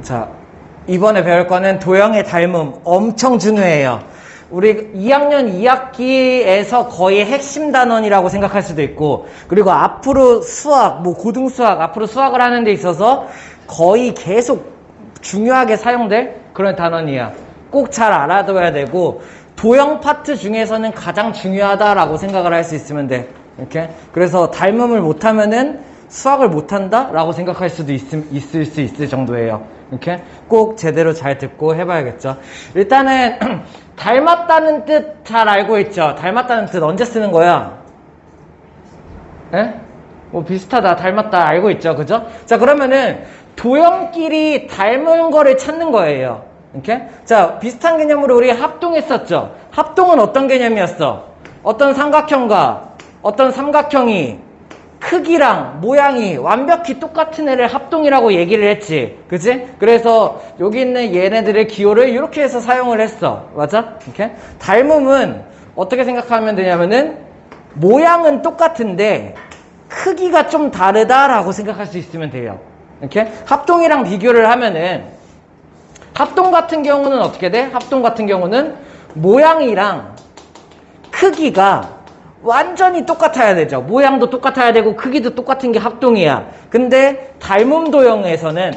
자, 이번에 배울 거는 도형의 닮음 엄청 중요해요. 우리 2학년 2학기에서 거의 핵심 단원이라고 생각할 수도 있고, 그리고 앞으로 수학, 뭐 고등수학, 앞으로 수학을 하는 데 있어서 거의 계속 중요하게 사용될 그런 단원이야. 꼭 잘 알아둬야 되고, 도형 파트 중에서는 가장 중요하다라고 생각을 할 수 있으면 돼. 이렇게. 그래서 닮음을 못하면은 수학을 못한다라고 생각할 수도 있을 수 있을 정도예요. 이렇게 꼭 제대로 잘 듣고 해봐야겠죠. 일단은 닮았다는 뜻 잘 알고 있죠. 닮았다는 뜻 언제 쓰는 거야? 에? 뭐 비슷하다, 닮았다 알고 있죠, 그죠? 자, 그러면은 도형끼리 닮은 거를 찾는 거예요. 이렇게. 자, 비슷한 개념으로 우리 합동했었죠. 합동은 어떤 개념이었어? 어떤 삼각형과 어떤 삼각형이 크기랑 모양이 완벽히 똑같은 애를 합동이라고 얘기를 했지. 그치? 그래서 여기 있는 얘네들의 기호를 이렇게 해서 사용을 했어. 맞아? 이렇게? 닮음은 어떻게 생각하면 되냐면은 모양은 똑같은데 크기가 좀 다르다라고 생각할 수 있으면 돼요. 이렇게? 합동이랑 비교를 하면은 합동 같은 경우는 어떻게 돼? 합동 같은 경우는 모양이랑 크기가 완전히 똑같아야 되죠. 모양도 똑같아야 되고 크기도 똑같은 게 합동이야. 근데 닮음 도형에서는,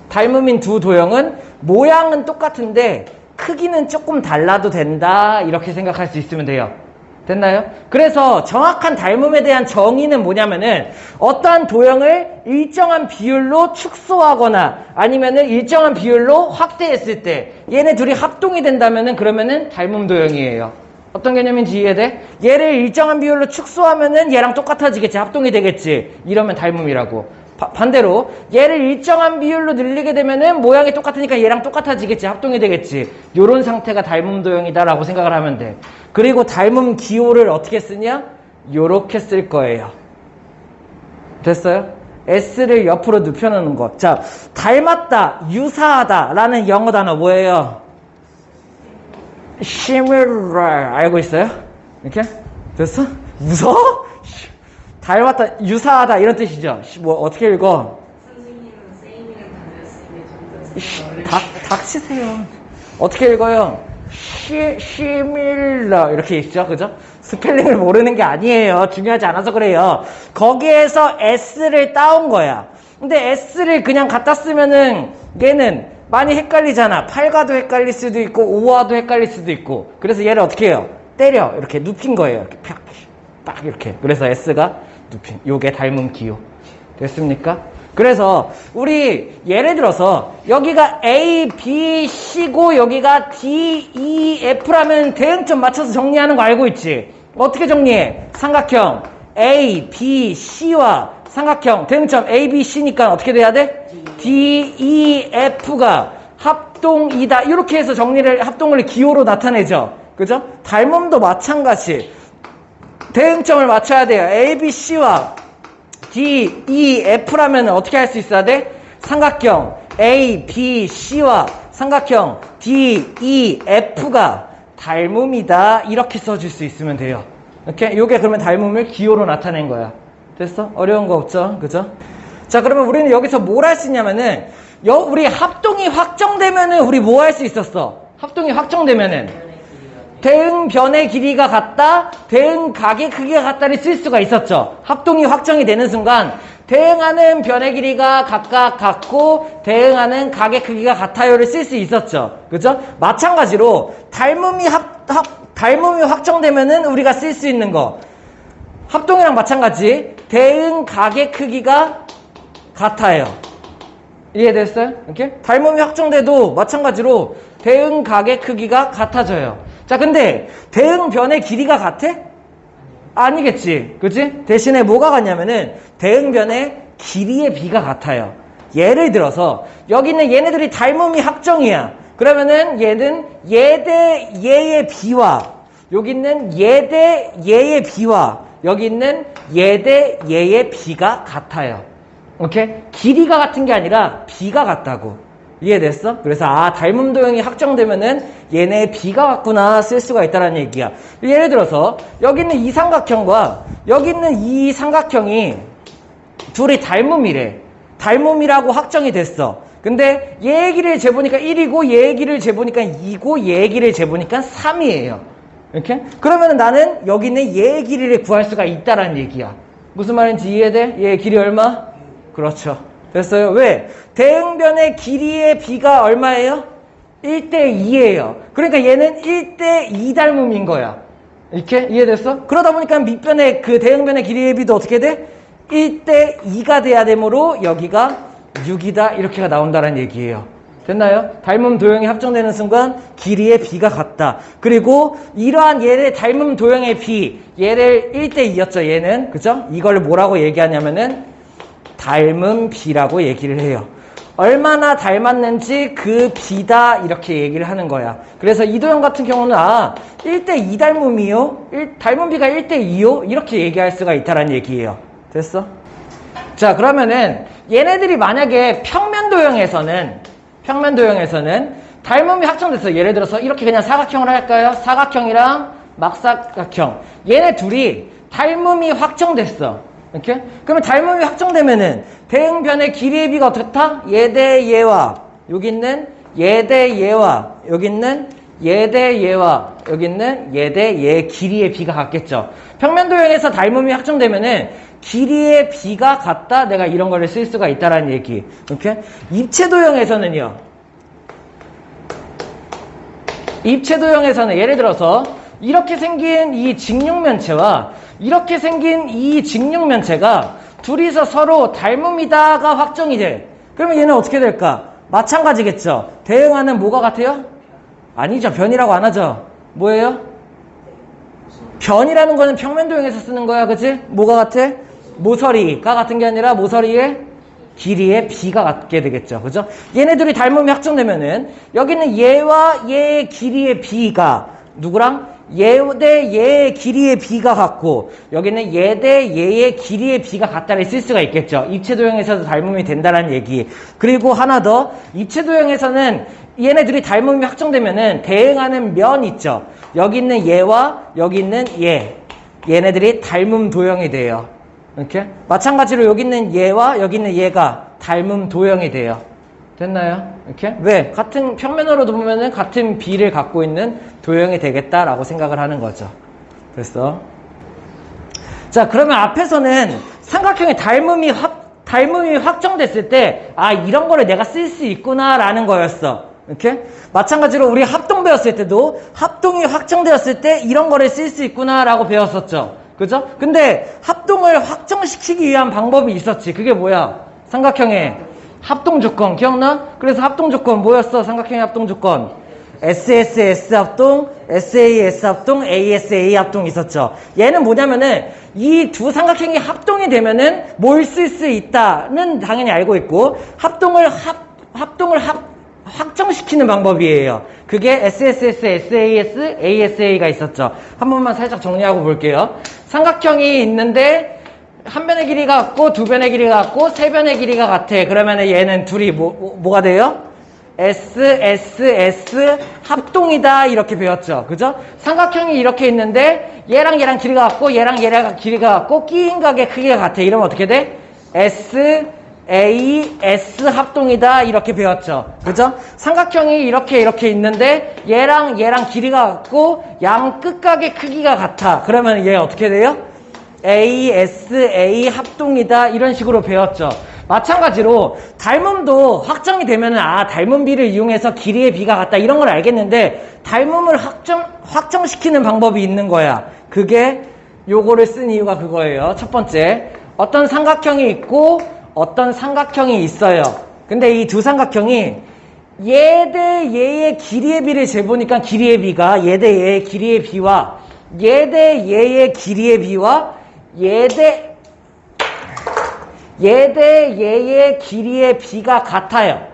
닮음인 두 도형은 모양은 똑같은데 크기는 조금 달라도 된다, 이렇게 생각할 수 있으면 돼요. 됐나요? 그래서 정확한 닮음에 대한 정의는 뭐냐면은 어떠한 도형을 일정한 비율로 축소하거나 아니면은 일정한 비율로 확대했을 때 얘네 둘이 합동이 된다면은 그러면은 닮음 도형이에요. 어떤 개념인지 이해돼? 얘를 일정한 비율로 축소하면은 얘랑 똑같아지겠지. 합동이 되겠지. 이러면 닮음이라고. 반대로 얘를 일정한 비율로 늘리게 되면은 모양이 똑같으니까 얘랑 똑같아지겠지. 합동이 되겠지. 요런 상태가 닮음 도형이다라고 생각을 하면 돼. 그리고 닮음 기호를 어떻게 쓰냐? 요렇게 쓸 거예요. 됐어요? S를 옆으로 눕혀놓는 거. 자, 닮았다, 유사하다 라는 영어 단어 뭐예요? similar. 알고 있어요? 이렇게? 됐어? 무서워? 닮았다, 유사하다 이런 뜻이죠. 뭐 어떻게 읽어? 선생님은 same이라는 단어를 쓰면 좀 더 닥치세요. 어떻게 읽어요? similar 이렇게 있죠, 그죠? 스펠링을 모르는 게 아니에요. 중요하지 않아서 그래요. 거기에서 S를 따온 거야. 근데 S를 그냥 갖다 쓰면은 얘는 많이 헷갈리잖아. 8과도 헷갈릴 수도 있고 5와도 헷갈릴 수도 있고. 그래서 얘를 어떻게 해요? 때려. 이렇게 눕힌 거예요. 이렇게 팍, 딱 이렇게. 그래서 S가 눕힌. 요게 닮음 기호. 됐습니까? 그래서 우리 예를 들어서 여기가 A, B, C고 여기가 D, E, F라면 대응점 맞춰서 정리하는 거 알고 있지? 어떻게 정리해? 삼각형 A, B, C와 삼각형 대응점 A, B, C니까 어떻게 돼야 돼? D, E, F가 합동이다. 이렇게 해서 합동을 기호로 나타내죠. 그죠? 닮음도 마찬가지. 대응점을 맞춰야 돼요. A, B, C와 D, E, F라면 어떻게 할 수 있어야 돼? 삼각형 A, B, C와 삼각형 D, E, F가 닮음이다. 이렇게 써줄 수 있으면 돼요. 이렇게 요게 그러면 닮음을 기호로 나타낸 거야. 됐어? 어려운 거 없죠? 그죠? 자, 그러면 우리는 여기서 뭘 할 수 있냐면은 우리 합동이 확정되면은 우리 뭐 할 수 있었어? 합동이 확정되면은 대응 변의 길이가 같다, 대응 각의 크기가 같다를 쓸 수가 있었죠. 합동이 확정이 되는 순간 대응하는 변의 길이가 각각 같고 대응하는 각의 크기가 같아요를 쓸 수 있었죠. 그죠? 마찬가지로 닮음이 확정되면은 우리가 쓸 수 있는 거 합동이랑 마찬가지. 대응 각의 크기가 같아요. 이해됐어요? 이렇게? 닮음이 확정돼도 마찬가지로 대응 각의 크기가 같아져요. 자, 근데 대응 변의 길이가 같아? 아니겠지. 그치? 대신에 뭐가 같냐면은 대응 변의 길이의 비가 같아요. 예를 들어서 여기 있는 얘네들이 닮음이 확정이야. 그러면은 얘는 얘 대 얘의 비와 여기 있는 얘 대 얘의 비와 여기 있는 얘 대 얘의 비가 같아요. 오케이? 길이가 같은 게 아니라 비가 같다고. 이해됐어? 그래서 닮음 도형이 확정되면은 얘네 비가 같구나 쓸 수가 있다는 얘기야. 예를 들어서 여기 있는 이 삼각형과 여기 있는 이 삼각형이 둘이 닮음이래. 닮음이라고 확정이 됐어. 근데 얘의 길이를 재보니까 1이고 얘의 길이를 재보니까 2고 얘의 길이를 재보니까 3이에요. 이렇게? 그러면 나는 여기 있는 얘의 길이를 구할 수가 있다라는 얘기야. 무슨 말인지 이해돼? 얘의 길이 얼마? 그렇죠. 됐어요? 왜? 대응변의 길이의 비가 얼마예요? 1대2예요. 그러니까 얘는 1대2 닮음인 거야. 이렇게? 이해됐어? 그러다 보니까 밑변의 그 대응변의 길이의 비도 어떻게 돼? 1대2가 돼야 되므로 여기가 6이다 이렇게가 나온다는 얘기예요. 됐나요? 닮음 도형이 합정되는 순간 길이의 비가 같다. 그리고 이러한 얘의 닮음 도형의 비, 얘를 1대2였죠. 얘는 그죠? 이걸 뭐라고 얘기하냐면은 닮음 비라고 얘기를 해요. 얼마나 닮았는지 그 비다 이렇게 얘기를 하는 거야. 그래서 이 도형 같은 경우는 1대2 닮음이요? 닮음 비가 1대2요? 이렇게 얘기할 수가 있다는 얘기예요. 됐어? 자, 그러면은 얘네들이 만약에 평면 도형에서는 닮음이 확정됐어. 예를 들어서 이렇게 그냥 사각형을 할까요? 사각형이랑 막사각형. 얘네 둘이 닮음이 확정됐어. 이렇게? 그러면 닮음이 확정되면은 대응변의 길이의 비가 어떻다? 얘 대 얘와 여기 있는 얘 대 얘와 여기 있는 얘 대 얘와 여기 있는 얘 대 얘 길이의 비가 같겠죠. 평면 도형에서 닮음이 확정되면은 길이의 비가 같다. 내가 이런 거를 쓸 수가 있다라는 얘기. 이렇게? 입체 도형에서는요. 입체 도형에서는 예를 들어서 이렇게 생긴 이 직육면체와 이렇게 생긴 이 직육면체가 둘이서 서로 닮음이다가 확정이 돼. 그러면 얘는 어떻게 될까? 마찬가지겠죠. 대응하는 뭐가 같아요? 아니죠. 변이라고 안 하죠. 뭐예요? 변이라는 거는 평면 도형에서 쓰는 거야. 그치? 뭐가 같아? 모서리가 같은 게 아니라 모서리의 길이의 비가 같게 되겠죠. 그죠? 얘네들이 닮음이 확정되면은 여기는 얘와 얘의 길이의 비가 누구랑? 얘 대 얘의 길이의 비가 같고 여기는 얘 대 얘의 길이의 비가 같다를 쓸 수가 있겠죠. 입체 도형에서도 닮음이 된다는 얘기. 그리고 하나 더, 입체 도형에서는 얘네들이 닮음이 확정되면은 대응하는 면 있죠. 여기 있는 얘와 여기 있는 얘네들이 닮음 도형이 돼요. 이렇게? 마찬가지로 여기 있는 얘와 여기 있는 얘가 닮음 도형이 돼요. 됐나요? 이렇게? 왜? 같은 평면으로도 보면은 같은 비를 갖고 있는 도형이 되겠다라고 생각을 하는 거죠. 됐어? 자, 그러면 앞에서는 삼각형의 닮음이 확정됐을 때, 이런 거를 내가 쓸 수 있구나라는 거였어. 이렇게? 마찬가지로 우리 합동 배웠을 때도 합동이 확정되었을 때 이런 거를 쓸 수 있구나라고 배웠었죠. 그죠? 근데 합동을 확정시키기 위한 방법이 있었지. 그게 뭐야? 삼각형의 합동 조건 기억나? 그래서 합동 조건 뭐였어? 삼각형의 합동 조건 SSS 합동, SAS 합동, ASA 합동 있었죠. 얘는 뭐냐면은 이 두 삼각형이 합동이 되면은 뭘 쓸 수 있다는 당연히 알고 있고 합동을 확정시키는 방법이에요. 그게 SSS, SAS, ASA가 있었죠. 한 번만 살짝 정리하고 볼게요. 삼각형이 있는데 한 변의 길이가 같고 두 변의 길이가 같고 세 변의 길이가 같아. 그러면 얘는 둘이 뭐가 돼요? SSS 합동이다 이렇게 배웠죠. 그죠? 삼각형이 이렇게 있는데 얘랑 얘랑 길이가 같고 얘랑 얘랑 길이가 같고 끼인 각의 크기가 같아. 이러면 어떻게 돼? SAS 합동이다 이렇게 배웠죠. 그죠? 삼각형이 이렇게 있는데 얘랑 얘랑 길이가 같고 양 끝각의 크기가 같아. 그러면 얘 어떻게 돼요? ASA 합동이다 이런 식으로 배웠죠. 마찬가지로 닮음도 확정이 되면은 닮음비를 이용해서 길이의 비가 같다 이런 걸 알겠는데 닮음을 확정시키는 방법이 있는 거야. 그게 요거를 쓴 이유가 그거예요. 첫 번째, 어떤 삼각형이 있고 어떤 삼각형이 있어요. 근데 이 두 삼각형이 얘 대 얘의 길이의 비를 재보니까 길이의 비가 얘 대 얘의 길이의 비와 얘 대 얘의 길이의 비와 얘 대 얘의 길이의 비가 같아요.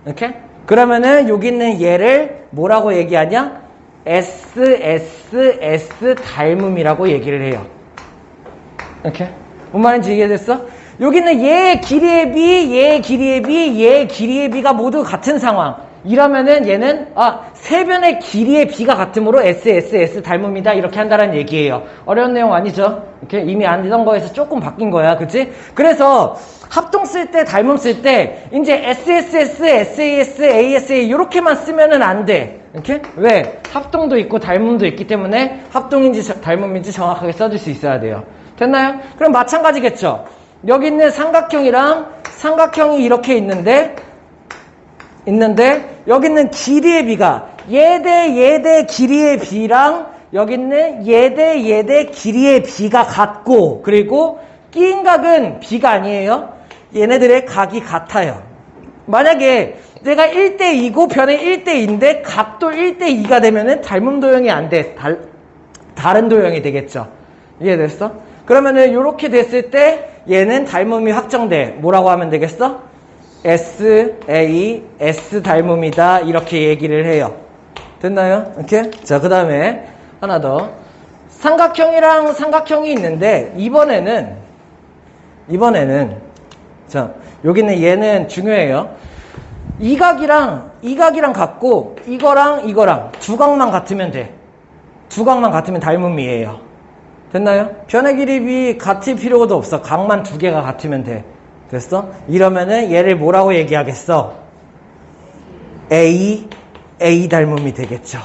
이렇게? 그러면은 여기 있는 얘를 뭐라고 얘기하냐? SSS 닮음이라고 얘기를 해요. 이렇게? 뭔 말인지 이해됐어? 여기 있는 얘의 길이의 비, 얘의 길이의 비, 얘의 길이의 비가 모두 같은 상황. 이러면은 얘는 세변의 길이의 비가 같으므로 S 닮음이다 이렇게 한다는 얘기예요. 어려운 내용 아니죠? 이렇게 이미 아니던 거에서 조금 바뀐 거야, 그치? 그래서 합동 쓸 때, 닮음 쓸 때 이제 SSS, SAS, ASA 이렇게만 쓰면은 안 돼. 이렇게? 왜? 합동도 있고 닮음도 있기 때문에 합동인지 닮음인지 정확하게 써줄 수 있어야 돼요. 됐나요? 그럼 마찬가지겠죠? 여기 있는 삼각형이랑 삼각형이 이렇게 있는데 여기 있는 길이의 비가 얘 대 길이의 비랑 여기 있는 얘 대 길이의 비가 같고, 그리고 끼인 각은 비가 아니에요. 얘네들의 각이 같아요. 만약에 내가 1대2고 변의 1대2인데 각도 1대2가 되면은 닮음 도형이 안 돼. 다른 도형이 되겠죠. 이해됐어? 그러면은 이렇게 됐을 때 얘는 닮음이 확정돼. 뭐라고 하면 되겠어? S 닮음이다 이렇게 얘기를 해요. 됐나요? 이렇게? 자, 그 다음에 하나 더. 삼각형이랑 삼각형이 있는데 이번에는 자, 여기는 얘는 중요해요. 이 각이랑 같고 이거랑 두 각만 같으면 돼. 두 각만 같으면 닮음이에요. 됐나요? 변의 길이 비 같을 필요도 없어. 각만 두 개가 같으면 돼. 됐어? 이러면은 얘를 뭐라고 얘기하겠어? A 닮음이 되겠죠.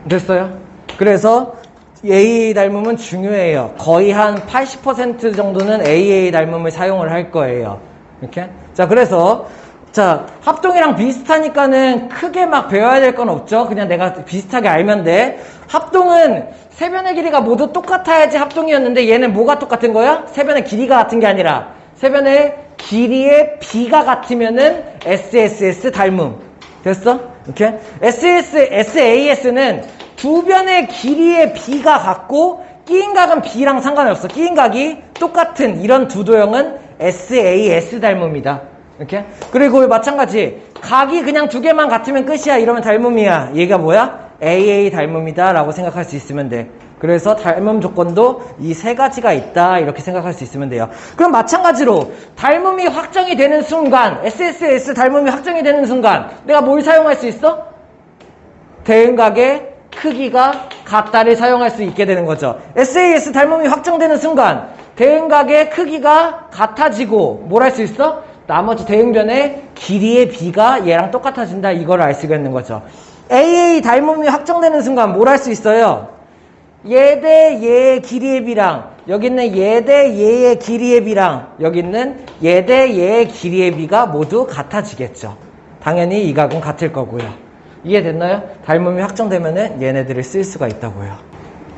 됐어요? 그래서 A 닮음은 중요해요. 거의 한 80% 정도는 AA 닮음을 사용을 할 거예요. 이렇게? 자, 그래서 자, 합동이랑 비슷하니까는 크게 막 배워야 될 건 없죠. 그냥 내가 비슷하게 알면 돼. 합동은 세변의 길이가 모두 똑같아야지 합동이었는데 얘는 뭐가 똑같은 거야? 세변의 길이가 같은 게 아니라 세변의 길이의 비가 같으면은 SSS 닮음. 됐어? 이렇게? SAS는 두 변의 길이의 비가 같고 끼인 각은 B랑 상관이 없어. 끼인 각이 똑같은 이런 두 도형은 SAS 닮음이다. 이렇게? 그리고 마찬가지 각이 그냥 두 개만 같으면 끝이야. 이러면 닮음이야. 얘가 뭐야? AA 닮음이다 라고 생각할 수 있으면 돼. 그래서 닮음 조건도 이 세 가지가 있다 이렇게 생각할 수 있으면 돼요. 그럼 마찬가지로 닮음이 확정이 되는 순간, SSS 닮음이 확정이 되는 순간 내가 뭘 사용할 수 있어? 대응각의 크기가 같다를 사용할 수 있게 되는 거죠. SAS 닮음이 확정되는 순간 대응각의 크기가 같아지고 뭘 할 수 있어? 나머지 대응변의 길이의 비가 얘랑 똑같아진다 이걸 알 수가 있는 거죠. AA 닮음이 확정되는 순간 뭘 할 수 있어요? 얘 대 얘의 길이의 비랑 여기 있는 얘 대 얘의 길이의 비랑 여기 있는 얘 대 얘의 길이의 비가 모두 같아지겠죠. 당연히 이 각은 같을 거고요. 이해됐나요? 닮음이 확정되면은 얘네들을 쓸 수가 있다고요.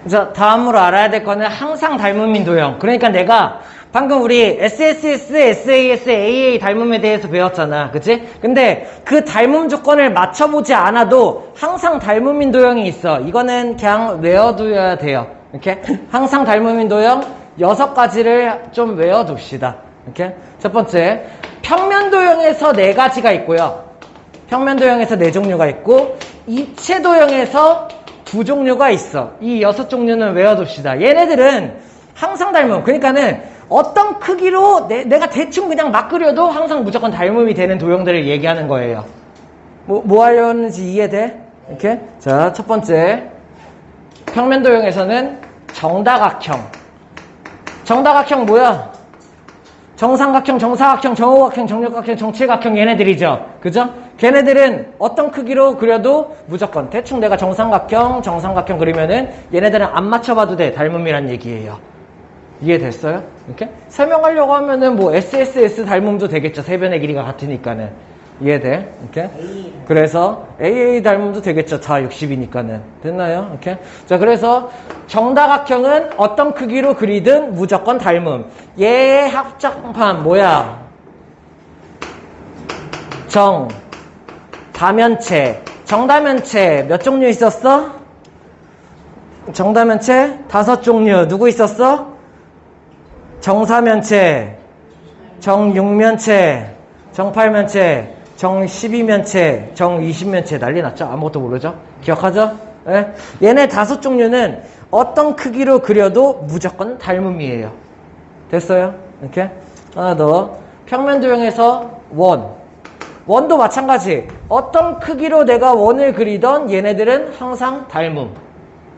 자, 다음으로 알아야 될 거는 항상 닮음인 도형. 그러니까 내가 방금 우리 SSS, SAS, AA 닮음에 대해서 배웠잖아. 그치? 근데 그 닮음 조건을 맞춰보지 않아도 항상 닮음인 도형이 있어. 이거는 그냥 외워둬야 돼요. 이렇게? 항상 닮음인 도형 6가지를 좀 외워둡시다. 이렇게? 첫 번째, 평면 도형에서 4가지가 있고요. 평면 도형에서 4종류가 있고, 입체 도형에서 2종류가 있어. 이 6종류는 외워둡시다. 얘네들은 항상 닮음. 그러니까는 어떤 크기로 내가 대충 그냥 막 그려도 항상 무조건 닮음이 되는 도형들을 얘기하는 거예요. 뭐 하려는지 이해돼? 이렇게? 자, 첫 번째. 평면 도형에서는 정다각형. 정다각형 뭐야? 정삼각형, 정사각형, 정오각형, 정육각형, 정칠각형 얘네들이죠. 그죠? 걔네들은 어떤 크기로 그려도 무조건 대충 내가 정삼각형 그리면은 얘네들은 안 맞춰봐도 돼. 닮음이란 얘기예요. 이해됐어요? 이렇게? 설명하려고 하면은 뭐 SSS 닮음도 되겠죠. 세 변의 길이가 같으니까는. 이해돼? 이렇게? 그래서 AA 닮음도 되겠죠. 다 60이니까는. 됐나요? 이렇게? 자, 그래서 정다각형은 어떤 크기로 그리든 무조건 닮음. 얘의 합작판 뭐야? 다면체. 정다면체 몇 종류 있었어? 정다면체 5종류. 누구 있었어? 정사면체, 정육면체, 정팔면체, 정12면체, 정20면체 난리 났죠? 아무것도 모르죠? 기억하죠? 네? 얘네 5종류는 어떤 크기로 그려도 무조건 닮음이에요. 됐어요? 이렇게? 하나 더. 평면 도형에서 원도 마찬가지. 어떤 크기로 내가 원을 그리던 얘네들은 항상 닮음.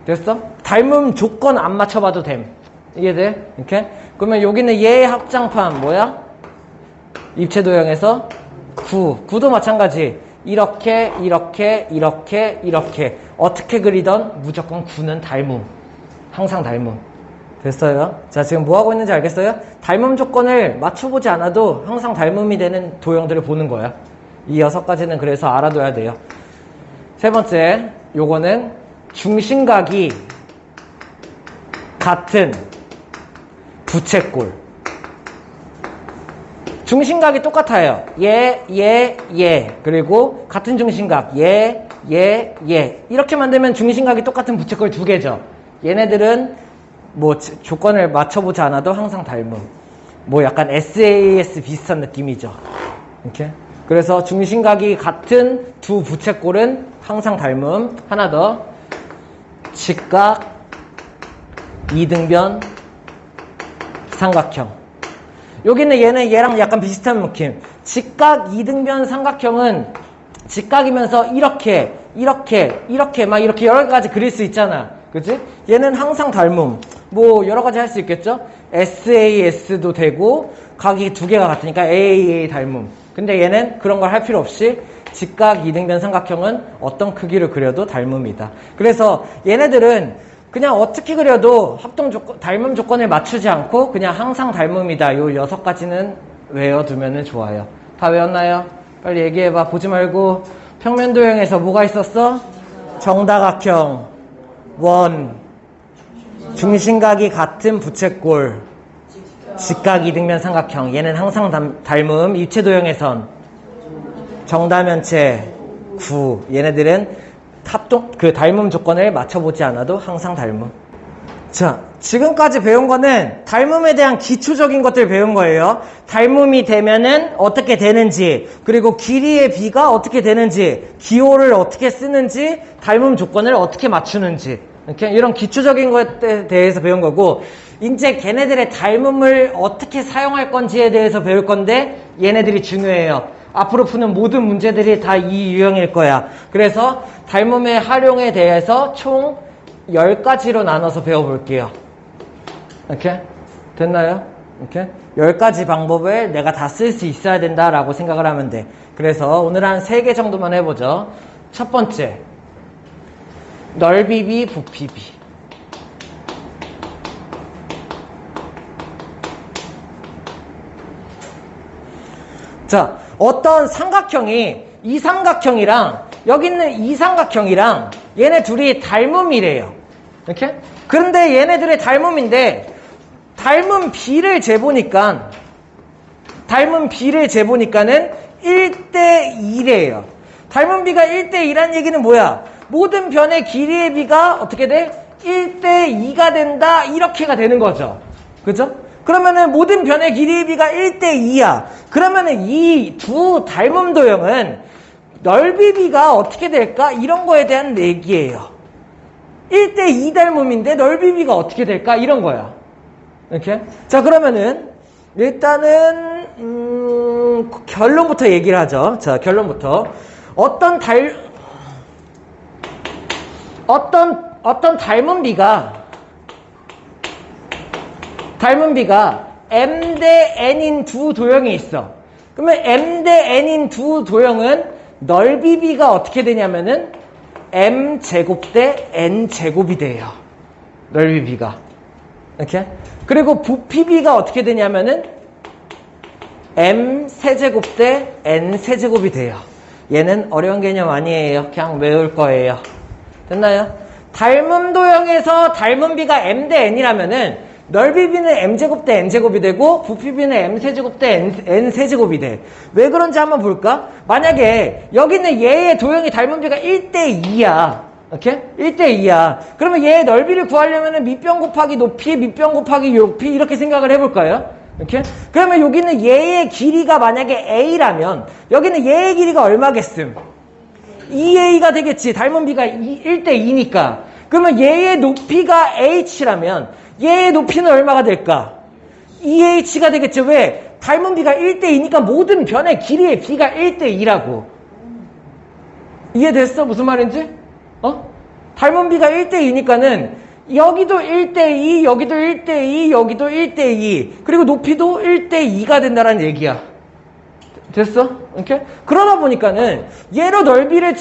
됐어? 닮음 조건 안 맞춰봐도 됨. 이해돼? 이렇게? 그러면 여기는 얘의 합장판 뭐야? 입체 도형에서 9. 9도 마찬가지. 이렇게 어떻게 그리던 무조건 9는 닮음. 항상 닮음. 됐어요? 자, 지금 뭐 하고 있는지 알겠어요? 닮음 조건을 맞춰보지 않아도 항상 닮음이 되는 도형들을 보는 거야. 이 6가지는 그래서 알아둬야 돼요. 세 번째, 요거는 중심각이 같은 부채꼴. 중심각이 똑같아요. 그리고 같은 중심각. 이렇게 만들면 중심각이 똑같은 부채꼴 2개죠. 얘네들은 뭐 조건을 맞춰보지 않아도 항상 닮음. 뭐 약간 SAS 비슷한 느낌이죠. 이렇게. 그래서 중심각이 같은 두 부채꼴은 항상 닮음. 하나 더. 직각, 이등변, 삼각형. 여기는 얘랑 약간 비슷한 느낌. 직각, 이등변, 삼각형은 직각이면서 이렇게 막 이렇게 여러 가지 그릴 수 있잖아. 그치? 얘는 항상 닮음. 뭐 여러 가지 할 수 있겠죠? SAS도 되고 각이 2개가 같으니까 AAA 닮음. 근데 얘는 그런 걸 할 필요 없이 직각, 이등변, 삼각형은 어떤 크기를 그려도 닮음이다. 그래서 얘네들은 그냥 어떻게 그려도 닮음 조건을 맞추지 않고 그냥 항상 닮음이다. 요 6가지는 외워두면 좋아요. 다 외웠나요? 빨리 얘기해봐. 보지 말고. 평면도형에서 뭐가 있었어? 정다각형, 원, 중심각이 같은 부채꼴, 직각, 이등변, 삼각형. 얘는 항상 닮음. 입체도형에선 정다면체, 9. 얘네들은 닮음 조건을 맞춰보지 않아도 항상 닮음. 자, 지금까지 배운 거는 닮음에 대한 기초적인 것들 배운 거예요. 닮음이 되면은 어떻게 되는지, 그리고 길이의 비가 어떻게 되는지, 기호를 어떻게 쓰는지, 닮음 조건을 어떻게 맞추는지, 이렇게 이런 기초적인 것에 대해서 배운 거고, 이제 걔네들의 닮음을 어떻게 사용할 건지에 대해서 배울 건데 얘네들이 중요해요. 앞으로 푸는 모든 문제들이 다 이 유형일 거야. 그래서 닮음의 활용에 대해서 총 10가지로 나눠서 배워볼게요. 이렇게? 됐나요? 이렇게? 10가지 방법을 내가 다 쓸 수 있어야 된다라고 생각을 하면 돼. 그래서 오늘 한 3개 정도만 해보죠. 첫 번째, 넓이비, 부피비. 자, 어떤 삼각형이 이 삼각형이랑 여기 있는 이 삼각형이랑 얘네 둘이 닮음이래요. 이렇게? 그런데 얘네들의 닮음인데 닮음 비를 재보니까는 1대2래요. 닮음 비가 1대2란 얘기는 뭐야? 모든 변의 길이의 비가 어떻게 돼? 1대2가 된다. 이렇게가 되는 거죠. 그죠? 그러면은 모든 변의 길이의 비가 1대2야. 그러면은 이 두 닮음 도형은 넓이 비가 어떻게 될까? 이런 거에 대한 얘기예요. 1대2 닮음인데 넓이 비가 어떻게 될까? 이런 거야. 이렇게. 자, 그러면은 일단은 결론부터 얘기를 하죠. 자, 결론부터 어떤 닮음 비가 M 대 N인 두 도형이 있어. 그러면 M 대 N인 두 도형은 넓이 비가 어떻게 되냐면은 M 제곱 대 N 제곱이 돼요. 넓이 비가. 이렇게. 그리고 부피 비가 어떻게 되냐면은 M 세제곱 대 N 세제곱이 돼요. 얘는 어려운 개념 아니에요. 그냥 외울 거예요. 됐나요? 닮음 도형에서 닮음 비가 M 대 N이라면은 넓이 비는 M제곱 대 N제곱이 되고 부피 비는 M세제곱 대 N세제곱이 돼. 왜 그런지 한번 볼까? 만약에 여기는 얘의 도형이 닮은 비가 1대2야. 오케이? 1대2야. 그러면 얘의 넓이를 구하려면 밑변 곱하기 높이, 밑변 곱하기 높이 이렇게 생각을 해볼까요? 이렇게? 그러면 여기는 얘의 길이가 만약에 A라면 여기는 얘의 길이가 얼마겠음? 2A가 되겠지. 닮은 비가 1대2니까. 그러면 얘의 높이가 H라면 얘의 높이는 얼마가 될까? 2H가 되겠죠. 왜? 닮은 B가 1대2니까 모든 변의 길이의 B가 1대2라고. 이해됐어? 무슨 말인지? 닮은 B가 1대2니까는 여기도 1대2, 여기도 1대2, 여기도 1대2, 그리고 높이도 1대2가 된다는 얘기야. 됐어? 이렇게? 그러다 보니까는 얘로 넓이를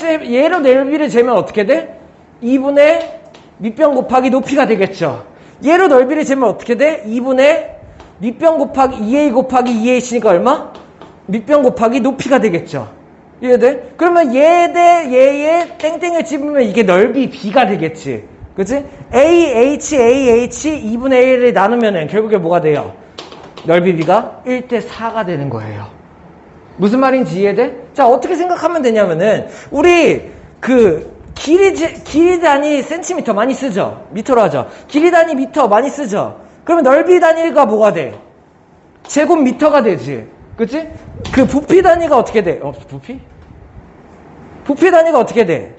재면 어떻게 돼? 2분의 밑변 곱하기 높이가 되겠죠. 얘로 넓이를 재면 어떻게 돼? 2분의 밑변 곱하기 2a 곱하기 2ac니까 얼마? 밑변 곱하기 높이가 되겠죠. 이해돼? 그러면 얘 대 얘의 땡땡을 집으면 이게 넓이 b가 되겠지. 그치? AH 2분의 1을 나누면은 결국에 뭐가 돼요? 넓이 b가 1대4가 되는 거예요. 무슨 말인지 이해돼? 자, 어떻게 생각하면 되냐면은, 우리, 길이 단위 센티미터 많이 쓰죠? 미터로 하죠? 길이 단위 미터 많이 쓰죠? 그러면 넓이 단위가 뭐가 돼? 제곱미터가 되지. 그치? 부피 단위가 어떻게 돼? 부피 단위가 어떻게 돼?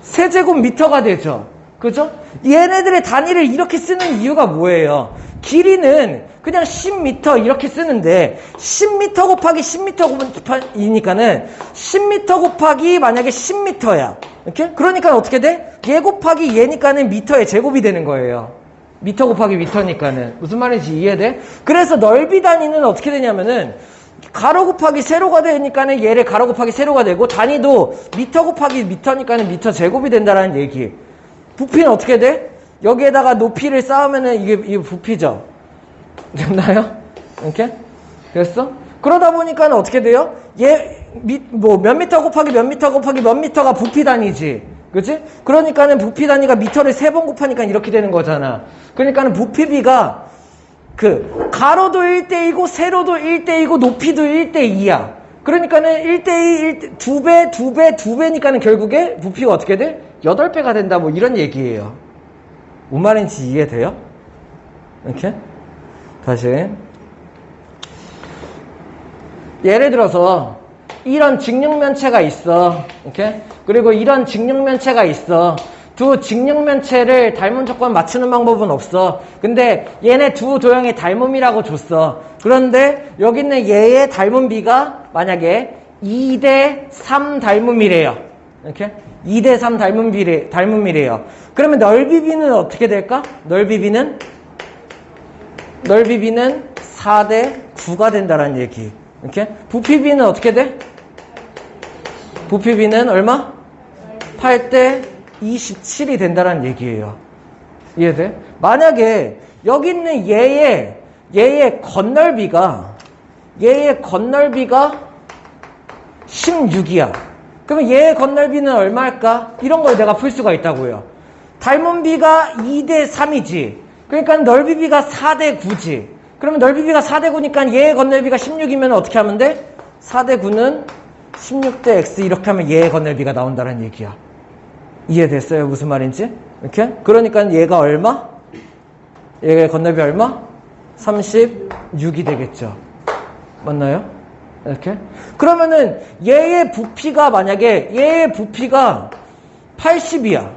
세제곱미터가 되죠. 그죠? 얘네들의 단위를 이렇게 쓰는 이유가 뭐예요? 길이는 그냥 10m 이렇게 쓰는데 10m 곱하기 10m 이니까는 10m 곱하기 만약에 10m야. 이렇게? 그러니까 어떻게 돼? 얘 곱하기 얘니까는 미터의 제곱이 되는 거예요. 미터 곱하기 미터니까는. 무슨 말인지 이해돼? 그래서 넓이 단위는 어떻게 되냐면은 가로 곱하기 세로가 되니까는 얘를 가로 곱하기 세로가 되고, 단위도 미터 곱하기 미터니까는 미터 제곱이 된다는 얘기. 부피는 어떻게 돼? 여기에다가 높이를 쌓으면은 이게 부피죠. 됐나요? 이렇게? 됐어? 그러다 보니까 어떻게 돼요? 몇 미터 곱하기 몇 미터 곱하기 몇 미터가 부피 단위지. 그치? 그러니까는 부피 단위가 미터를 3번 곱하니까 이렇게 되는 거잖아. 그러니까는 부피비가 가로도 1대2고, 세로도 1대2고, 높이도 1대2야. 그러니까는 1대2, 2배니까는 결국에 부피가 어떻게 돼? 8배가 된다, 뭐 이런 얘기예요. 뭔 말인지 이해돼요? 이렇게? 다시. 예를 들어서, 이런 직육면체가 있어. 이렇게? 그리고 이런 직육면체가 있어. 두 직육면체를 닮은 조건 맞추는 방법은 없어. 근데 얘네 두 도형의 닮음이라고 줬어. 그런데 여기 있는 얘의 닮은 B가 만약에 2대3 닮음이래요. 이렇게? 2대3 닮음이래요. 그러면 넓이 B는 어떻게 될까? 넓이 B는 4대9가 된다는 얘기. 이렇게? 부피 B는 어떻게 돼? 부피 B는 얼마? 8대27이 된다는 얘기예요. 이해돼? 만약에 여기 있는 얘의 건널비가 16이야. 그러면 얘의 건널비는 얼마일까? 이런 걸 내가 풀 수가 있다고요. 닮은 B가 2대3이지. 그러니까 넓이 B가 4대9지. 그러면 넓이 B가 4대9니까 얘의 건널비가 16이면 어떻게 하면 돼? 4대9는 16대 X 이렇게 하면 얘의 건널비가 나온다는 얘기야. 이해됐어요? 무슨 말인지? 이렇게? 그러니까 얘가 얼마? 얘의 건널비 얼마? 36이 되겠죠. 맞나요? 이렇게? 그러면은 얘의 부피가 만약에 얘의 부피가 80이야.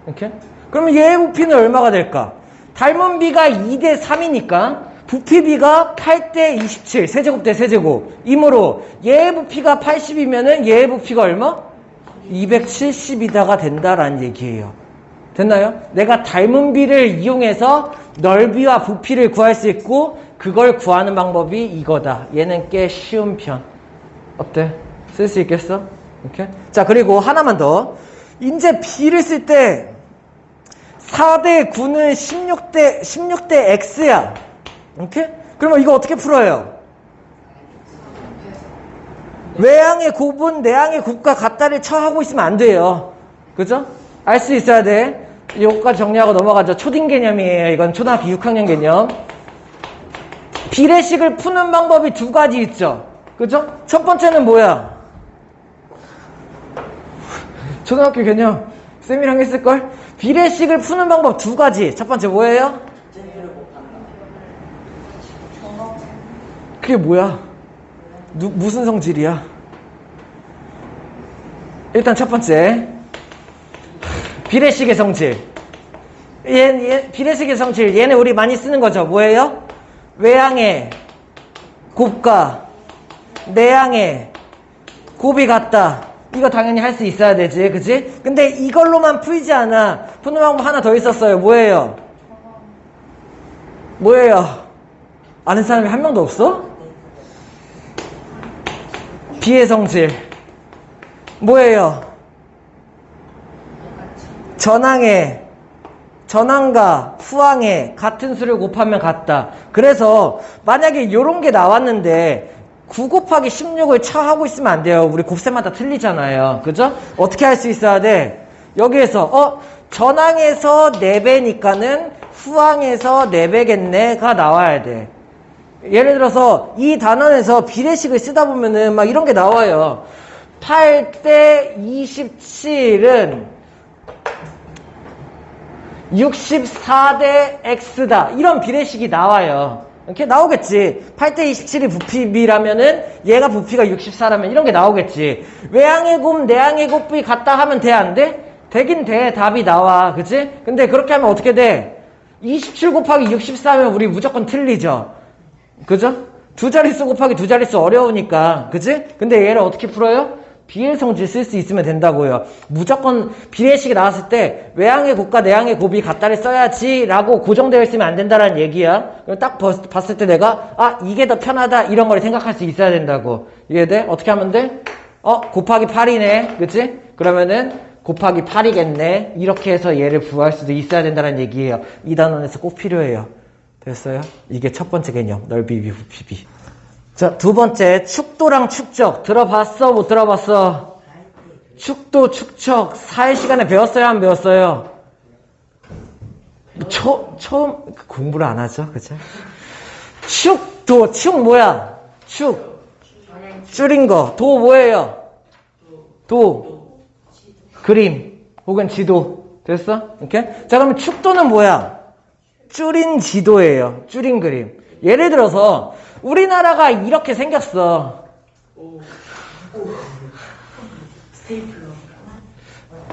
이렇게? 그러면 얘의 부피는 얼마가 될까? 닮은 B가 2대3이니까 부피 B가 8대27, 세제곱 대 세제곱. 이므로 얘의 부피가 80이면은 얘의 부피가 얼마? 270이다가 된다라는 얘기예요. 됐나요? 내가 닮은 B를 이용해서 넓이와 부피를 구할 수 있고, 그걸 구하는 방법이 이거다. 얘는 꽤 쉬운 편. 어때? 쓸 수 있겠어? 이렇게? 자, 그리고 하나만 더. 이제 B를 쓸 때 4대9는 16대 X야. 이렇게? 그러면 이거 어떻게 풀어요? 외항의 곱은 내항의 곱과 같다를 처하고 있으면 안 돼요. 그죠? 알 수 있어야 돼. 요거까지 정리하고 넘어가죠. 초딩 개념이에요. 이건 초등학교 6학년 개념. 비례식을 푸는 방법이 두 가지 있죠. 그죠? 첫 번째는 뭐야? 초등학교 개념 쌤이랑 했을걸? 비례식을 푸는 방법 두 가지. 첫 번째 뭐예요? 그게 뭐야? 무슨 성질이야? 일단 첫 번째 비례식의 성질. 비례식의 성질 얘는 우리 많이 쓰는 거죠. 뭐예요? 외항의 곱과 내양의 곱이 같다. 이거 당연히 할 수 있어야 되지, 그치? 근데 이걸로만 풀지 않아. 푸는 방법 하나 더 있었어요. 뭐예요? 아는 사람이 한 명도 없어? 비의 성질. 뭐예요? 전항과 후항의 같은 수를 곱하면 같다. 그래서 만약에 요런 게 나왔는데 9 곱하기 16을 차하고 있으면 안 돼요. 우리 곱셈마다 틀리잖아요. 그죠? 어떻게 할 수 있어야 돼? 여기에서 전항에서 4배니까는 후항에서 4배겠네가 나와야 돼. 예를 들어서 이 단원에서 비례식을 쓰다 보면은 막 이런 게 나와요. 8대 27은 64대 x다. 이런 비례식이 나와요. 이렇게 나오겠지. 8대 27이 부피비라면은 얘가 부피가 64라면 이런 게 나오겠지. 외항의 곱, 내항의 곱이 같다 하면 돼, 안 돼? 되긴 돼. 답이 나와. 그치? 근데 그렇게 하면 어떻게 돼? 27 곱하기 64면 우리 무조건 틀리죠. 그죠? 두 자릿수 곱하기 두 자릿수 어려우니까. 그치? 근데 얘를 어떻게 풀어요? 비의 성질 쓸 수 있으면 된다고요. 무조건 비례식이 나왔을 때 외항의 곱과 내항의 곱이 같다를 써야지 라고 고정되어 있으면 안 된다는 얘기야. 딱 봤을 때 내가 이게 더 편하다 이런 걸 생각할 수 있어야 된다고. 이해돼? 어떻게 하면 돼? 곱하기 8이네. 그치? 그러면은 곱하기 8이겠네. 이렇게 해서 얘를 구할 수도 있어야 된다는 얘기예요. 이 단원에서 꼭 필요해요. 됐어요? 이게 첫 번째 개념. 넓이, 비, 부피, 비. 자, 두 번째, 축도랑 축적. 들어봤어? 못 들어봤어? 축도, 축적. 사회 시간에 배웠어요? 안 배웠어요? 처음, 공부를 안 하죠? 그죠? 축도, 축 뭐야? 축. 줄인 거. 도 뭐예요? 도. 그림. 혹은 지도. 됐어? 이렇게? 자, 그러면 축도는 뭐야? 줄인 지도예요. 줄인 그림. 예를 들어서, 우리나라가 이렇게 생겼어.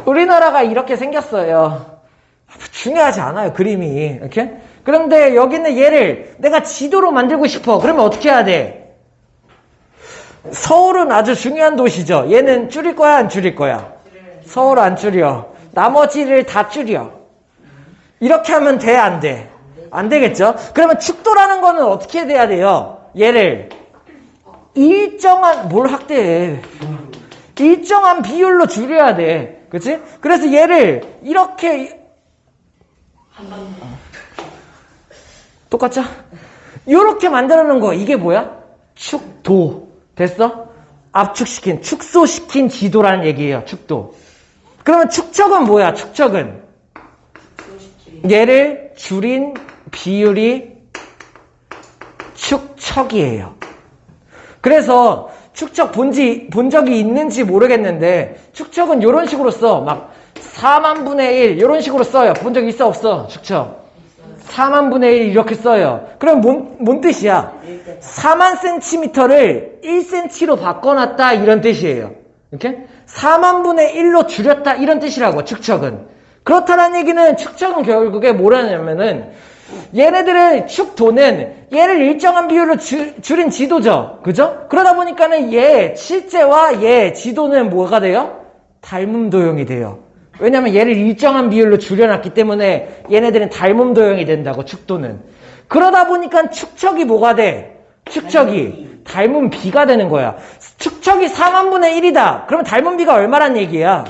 우리나라가 이렇게 생겼어요. 중요하지 않아요, 그림이. 이렇게? 그런데 여기는 얘를 내가 지도로 만들고 싶어. 그러면 어떻게 해야 돼? 서울은 아주 중요한 도시죠. 얘는 줄일 거야, 안 줄일 거야? 서울 안 줄여. 나머지를 다 줄여. 이렇게 하면 돼, 안 돼? 안 되겠죠? 그러면 축도라는 거는 어떻게 돼야 돼요? 얘를 일정한, 뭘 확대해? 일정한 비율로 줄여야 돼. 그치? 그래서 얘를 이렇게 똑같죠? 이렇게 만들어 놓은 거, 이게 뭐야? 축도. 됐어? 압축시킨, 축소시킨 지도라는 얘기예요. 축도. 그러면 축척은 뭐야? 축척은 얘를 줄인 비율이 축척이에요. 그래서 축척 본 적이 있는지 모르겠는데 축척은 이런 식으로 써. 막 4만 분의 1 이런 식으로 써요. 본 적 있어 없어? 축척 4만 분의 1 이렇게 써요. 그럼 뭔 뜻이야? 4만 센티미터를 1cm로 바꿔놨다 이런 뜻이에요. 이렇게? 4만 분의 1로 줄였다 이런 뜻이라고. 축척은. 그렇다는 얘기는 축척은 결국에 뭐라냐면은 얘네들은 축도는 얘를 일정한 비율로 줄인 지도죠. 그죠? 그러다 보니까는 얘 실제와 얘 지도는 뭐가 돼요? 닮음 도형이 돼요. 왜냐면 얘를 일정한 비율로 줄여놨기 때문에 얘네들은 닮음 도형이 된다고. 축도는. 그러다 보니까 축척이 뭐가 돼? 축척이 닮은 비가 되는 거야. 축척이 4만 분의 1이다. 그러면 닮은 비가 얼마란 얘기야?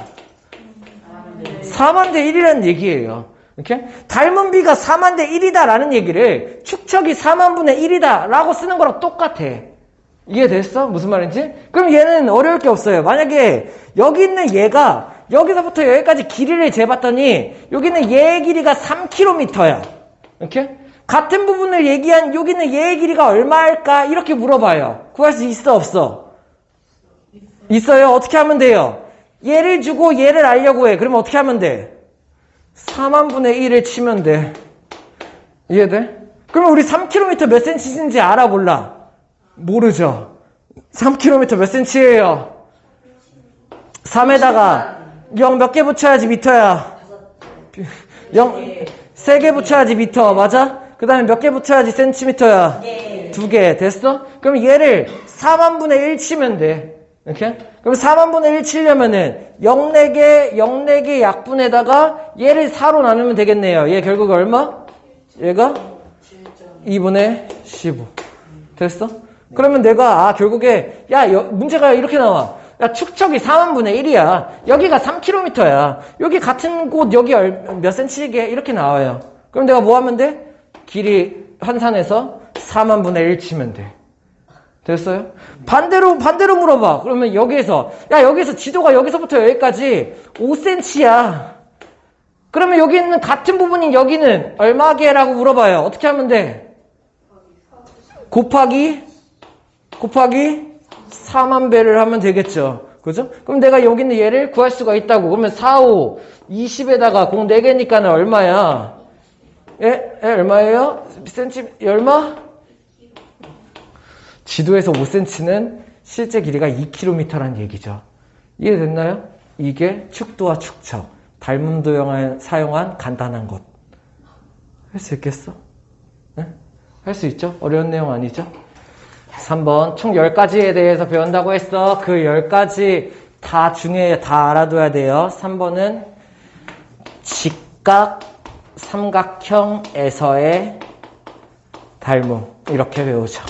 4만 대 1이라는 얘기예요. 이렇게? 닮은 비가 4만 대 1이다라는 얘기를 축척이 4만 분의 1이다라고 쓰는 거랑 똑같아. 이해됐어? 무슨 말인지? 그럼 얘는 어려울 게 없어요. 만약에 여기 있는 얘가 여기서부터 여기까지 길이를 재봤더니 여기는 얘의 길이가 3km야. 이렇게? 같은 부분을 얘기한 여기는 얘의 길이가 얼마일까? 이렇게 물어봐요. 구할 수 있어 없어? 있어요. 어떻게 하면 돼요? 얘를 주고 얘를 알려고 해. 그러면 어떻게 하면 돼? 4만 분의 1을 치면 돼. 이해돼? 그러면 우리 3km 몇 cm인지 알아 몰라? 모르죠. 3km 몇 cm예요? 3에다가 0 몇 개 붙여야지 미터야? 0 3개 붙여야지 미터. 맞아? 그 다음에 몇 개 붙여야지 센티미터야? 2개. 됐어? 그럼 얘를 4만 분의 1 치면 돼. 이렇게? 그럼 4만 분의 1 치려면은 0, 4개, 0, 4개 약분에다가 얘를 4로 나누면 되겠네요. 얘 결국 얼마? 얘가 2분의 15. 됐어? 그러면 내가 결국에 문제가 이렇게 나와. 야, 축척이 4만 분의 1이야. 여기가 3km야. 여기 같은 곳 여기 몇 cm게 이렇게 나와요. 그럼 내가 뭐 하면 돼? 길이 환산해서 4만 분의 1 치면 돼. 됐어요? 반대로 물어봐. 그러면 여기에서 지도가 여기서부터 여기까지 5cm야. 그러면 여기 있는 같은 부분인 여기는 얼마게라고 물어봐요. 어떻게 하면 돼? 곱하기 4만 배를 하면 되겠죠. 그죠? 그럼 내가 여기 있는 얘를 구할 수가 있다고. 그러면 4, 5, 20에다가 공 4개니까는 얼마야? 얼마예요? 얼마? 지도에서 5cm는 실제 길이가 2km라는 얘기죠. 이해됐나요? 이게 축도와 축척, 닮음 도형을 사용한 간단한 것. 할 수 있겠어? 네? 할 수 있죠? 어려운 내용 아니죠? 3번 총 10가지에 대해서 배운다고 했어. 그 10가지 다 중에 다 알아둬야 돼요. 3번은 직각 삼각형에서의 닮음 이렇게 배우죠.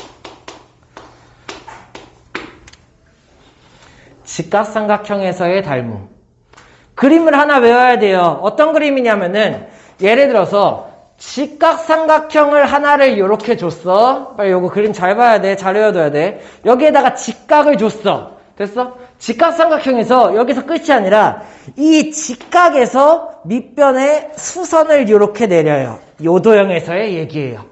직각삼각형에서의 닮음. 그림을 하나 외워야 돼요. 어떤 그림이냐면은 예를 들어서 직각삼각형을 하나를 이렇게 줬어. 빨리 요거 그림 잘 봐야 돼. 잘 외워둬야 돼. 여기에다가 직각을 줬어. 됐어? 직각삼각형에서 여기서 끝이 아니라 이 직각에서 밑변에 수선을 이렇게 내려요. 요 도형에서의 얘기예요.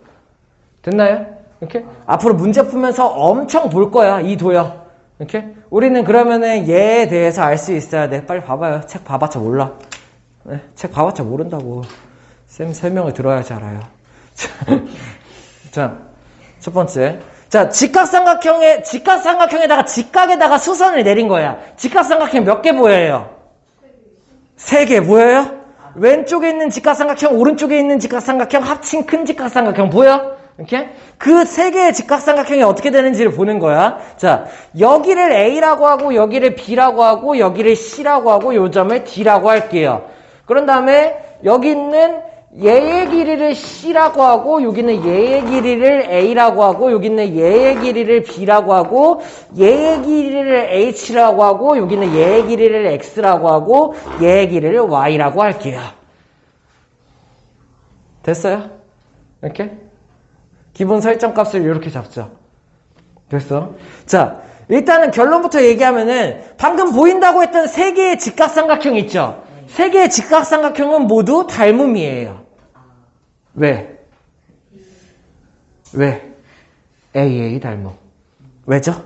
됐나요? 이렇게? 앞으로 문제 풀면서 엄청 볼 거야. 이 도형. 이렇게? 우리는 그러면은 얘에 대해서 알 수 있어야 돼. 빨리 봐봐요. 책 봐봤자 몰라. 네, 책 봐봤자 모른다고. 쌤 설명을 들어야지 알아요. 자, 첫 번째. 자, 직각삼각형에다가 직각에다가 수선을 내린 거야. 직각삼각형 몇 개 보여요? 3개 보여요? 왼쪽에 있는 직각삼각형, 오른쪽에 있는 직각삼각형, 합친 큰 직각삼각형 보여? 이렇게? 그 3개의 직각삼각형이 어떻게 되는지를 보는 거야. 자, 여기를 A라고 하고, 여기를 B라고 하고, 여기를 C라고 하고, 요 점을 D라고 할게요. 그런 다음에 여기 있는 얘의 길이를 C라고 하고, 여기는 얘의 길이를 A라고 하고, 여기 있는 얘의 길이를 B라고 하고, 얘의 길이를 H라고 하고, 여기는 얘의 길이를 X라고 하고, 얘의 길이를 Y라고 할게요. 됐어요? 이렇게? 기본 설정 값을 이렇게 잡죠. 됐어? 자, 일단은 결론부터 얘기하면은 방금 보인다고 했던 3개의 직각삼각형 있죠? 3개의 직각삼각형은 모두 닮음이에요. 왜? AA 닮음. 왜죠?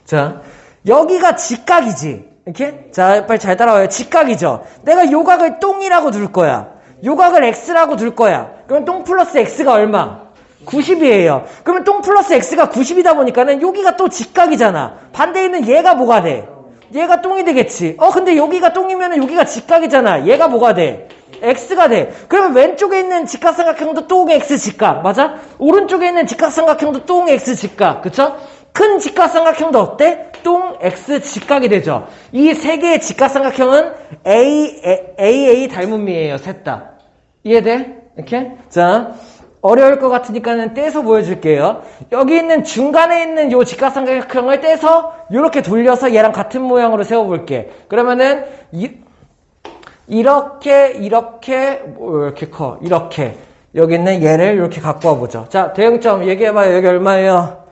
자, 여기가 직각이지. 이렇게? 자, 빨리 잘 따라와요. 직각이죠? 내가 요 각을 똥이라고 둘 거야. 요 각을 X라고 둘 거야. 그럼 똥 플러스 X가 얼마? 90이에요. 그러면 똥 플러스 X가 90이다 보니까는 여기가 또 직각이잖아. 반대에 있는 얘가 뭐가 돼? 얘가 똥이 되겠지. 근데 여기가 똥이면 여기가 직각이잖아. 얘가 뭐가 돼? X가 돼. 그러면 왼쪽에 있는 직각삼각형도 똥 X 직각. 맞아? 오른쪽에 있는 직각삼각형도 똥 X 직각. 그쵸? 큰 직각삼각형도 어때? 똥 X 직각이 되죠. 이 3개의 직각삼각형은 AA 닮음이에요. 셋 다. 이해돼? 이렇게? 자. 어려울 것 같으니까는 떼서 보여줄게요. 여기 있는 중간에 있는 요 직각삼각형을 떼서 이렇게 돌려서 얘랑 같은 모양으로 세워볼게. 그러면은 이렇게 커. 이렇게 여기 있는 얘를 이렇게 갖고 와보죠. 자, 대응점 얘기해봐요. 여기 얼마예요?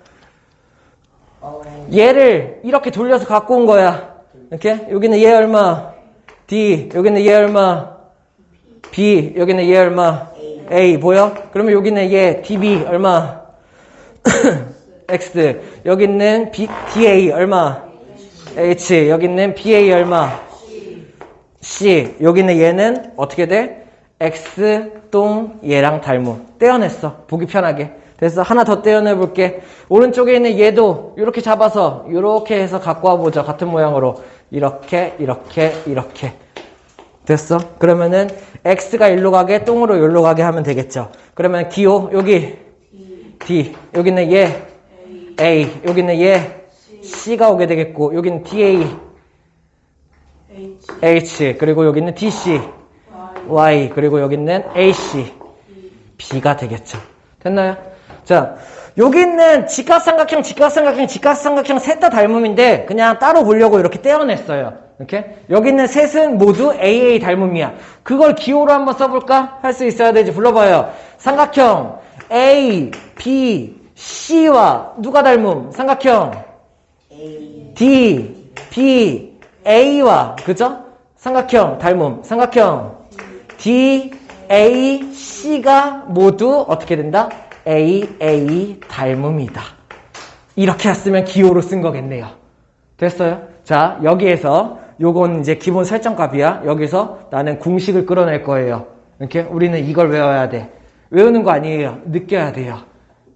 얘를 이렇게 돌려서 갖고 온 거야. 이렇게 여기는 얘 얼마? D. 여기는 얘 얼마? B. 여기는 얘 얼마? A 보여? 그러면 여기는 얘 DB 얼마? X. 여기 있는 DA 얼마? H. 여기 있는 BA 얼마? C. 여기 있는 얘는 어떻게 돼? X 똥 얘랑 닮음. 떼어냈어. 보기 편하게. 됐어. 하나 더 떼어내볼게. 오른쪽에 있는 얘도 이렇게 잡아서 이렇게 해서 갖고 와보죠. 같은 모양으로. 이렇게. 됐어? 그러면은 X가 일로 가게, 똥으로 일로 가게 하면 되겠죠. 그러면 기호, 여기 D, 여기는 얘 DA. 여기는 얘 C가 오게 되겠고, 여기는 DA, H. 그리고 여기는 DC, Y. 그리고 여기는 AC, B가 되겠죠. 됐나요? 자, 여기 있는 직각삼각형, 직각삼각형, 직각삼각형 셋 다 닮음인데 그냥 따로 보려고 이렇게 떼어냈어요. 이렇게 여기 있는 셋은 모두 AA 닮음이야. 그걸 기호로 한번 써볼까? 할 수 있어야 되지. 불러봐요. 삼각형 A, B, C와 누가 닮음? 삼각형 D, B, A와 그죠? 삼각형 닮음. 삼각형 D, A, C가 모두 어떻게 된다? AA 닮음이다. 이렇게 쓰면 기호로 쓴 거겠네요. 됐어요? 자, 여기에서 요건 이제 기본 설정값이야. 여기서 나는 공식을 끌어낼 거예요. 이렇게 우리는 이걸 외워야 돼. 외우는 거 아니에요. 느껴야 돼요.